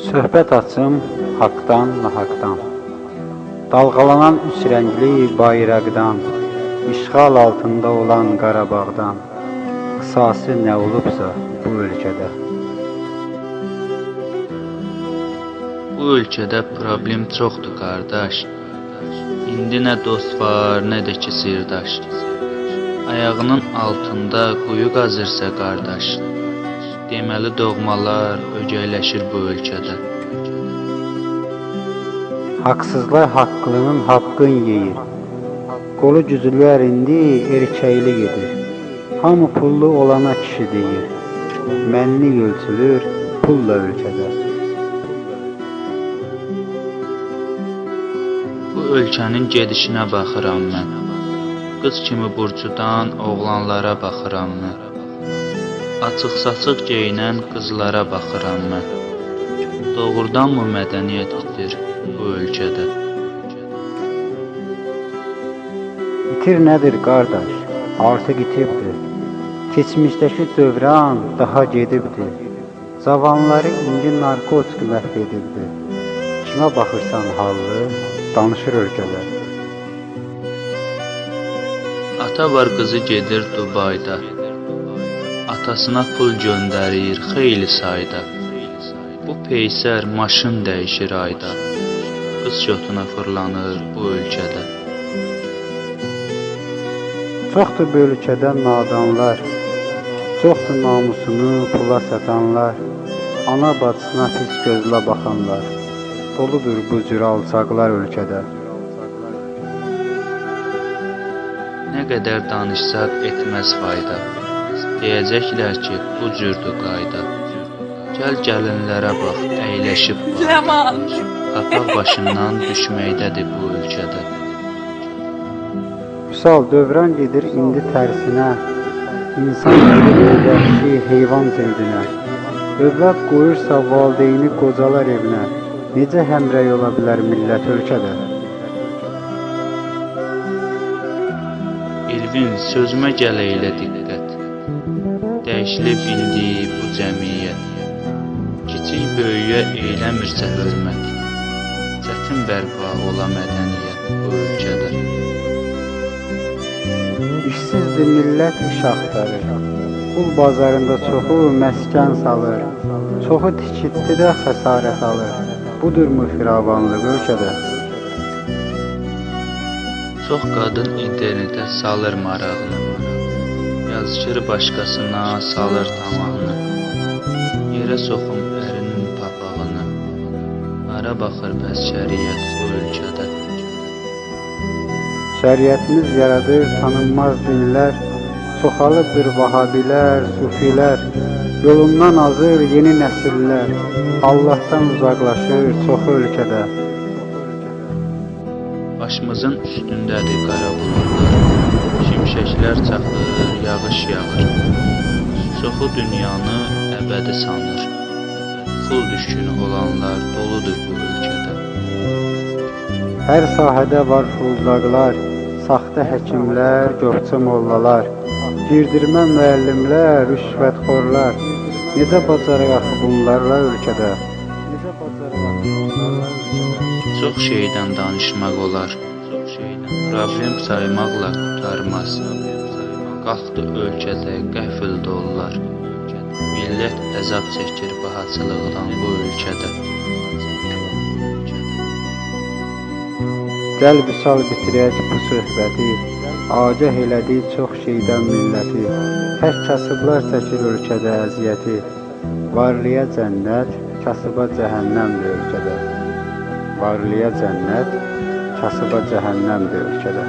Söhbət açım haqdan, nahaqdan. Dalğalanan üç rəngli bayraqdan, işğal altında olan Qarabağdan, qisası nə olubsa bu ölkədə. Bu ölkədə problem çoxdur qardaş. İndi nə dost var, nə də ki sirdaş. Ayağının altında quyu qazırsa qardaş, deməli doğmalar ögəyləşir bu ölkədə. Haqsızlar haqqlının haqqın yeyir. Qolu güclülər indi erkəklik edir. Hamı pullu olana kişi deyir. Mənlik ölçülür pulla ölkədə. Bu ölkənin gedişinə baxıram mən. Qız kimi burcudan oğlanlara baxıram mən. Açıq-saçıq geyinən qızlara baxıram mən. Doğrudanmı mədəniyyət itir bu ölkədə? İtir nədir qardaş? Artıq itibdir. Keçmişdəki dövrən daha gedibdir. Cavanları indi narkotik məhv edibdir. Kimə baxırsan hallı, danışır ölkədə. Ata var qızı gedir Dubayda. Atasına pul göndərir xeyli sayda. Bu peysər maşın dəyişir ayda. Qız şotuna fırlanır bu ölkədə. Çoxdur bu ölkədə nadanlar, çoxdur namusunu pula satanlar, ana bacısına pis gözlə baxanlar, doludur bu cür alçaqlar ölkədə. Nə qədər danışsaq etməz fayda. Deyəcəklər ki, bu cürdür qayda. Gəl gəlinlərə bax, əyləşib bax. Qapaq başından düşməkdədir bu ölkədə. Vüsal dövrən gedir indi tərsinə, insan gedir vəhşi heyvan cildinə. Övlad qoyursa valideyni qocalar evinə, necə həmrəy ola bilər millət ölkədə? Elvin, sözümə gəl eylə diqqət. Dəyişilə bildi bu cəmiyyət. Kiçik böyüyə eyləmirsə hörmət. Çətin bərpa ola mədəniyyət bu ölkədə. İşsizdir millət iş axtarır, qul bazarında çoxu məskən salır, çoxu tikittidə xəsarət alır, budurmu firavanlıq ölkədə? Çox qadın internetə salır marağını, yazışır başqasına salır tamağını, yerə soxum ərinin papağını, ara baxır bəs şəriət bu ölkədə. Şəriətimiz yaradır tanınmaz dinlər, çoxalıbdır vahabilər, sufilər, yolundan azır yeni nəsillər, Allahdan uzaqlaşır çoxu ölkədə. Başımızın üstündədir qara buludlar, şimşəklər çaxır, yağış yağır. Çoxu dünyanı əbədi sanır, pul düşkünü olanlar doludur bu ölkədə. Hər sahədə var fuldaqlar, saxta həkimlər, göbçü mollalar, girdirmə müəllimlər, rüşvətxorlar, necə bacarıq bunlarla ölkədə? Çox şeydən danışmaq olar, problem saymaqla qurtarmaz. Qalxdı ölkədə qəfil dollar, millət əzab çəkir bahaçılıqdan bu ölkədə. Gəl vüsal bitirək bu söhbəti, agah elədi çox şeydən milləti, tək kasıblar çəkir ölkədə əziyyəti, varlıya cənnət, kasıba cəhənnəmdir ölkədə. Varlıya cənnət, kasıba cəhənnəmdir ölkədə.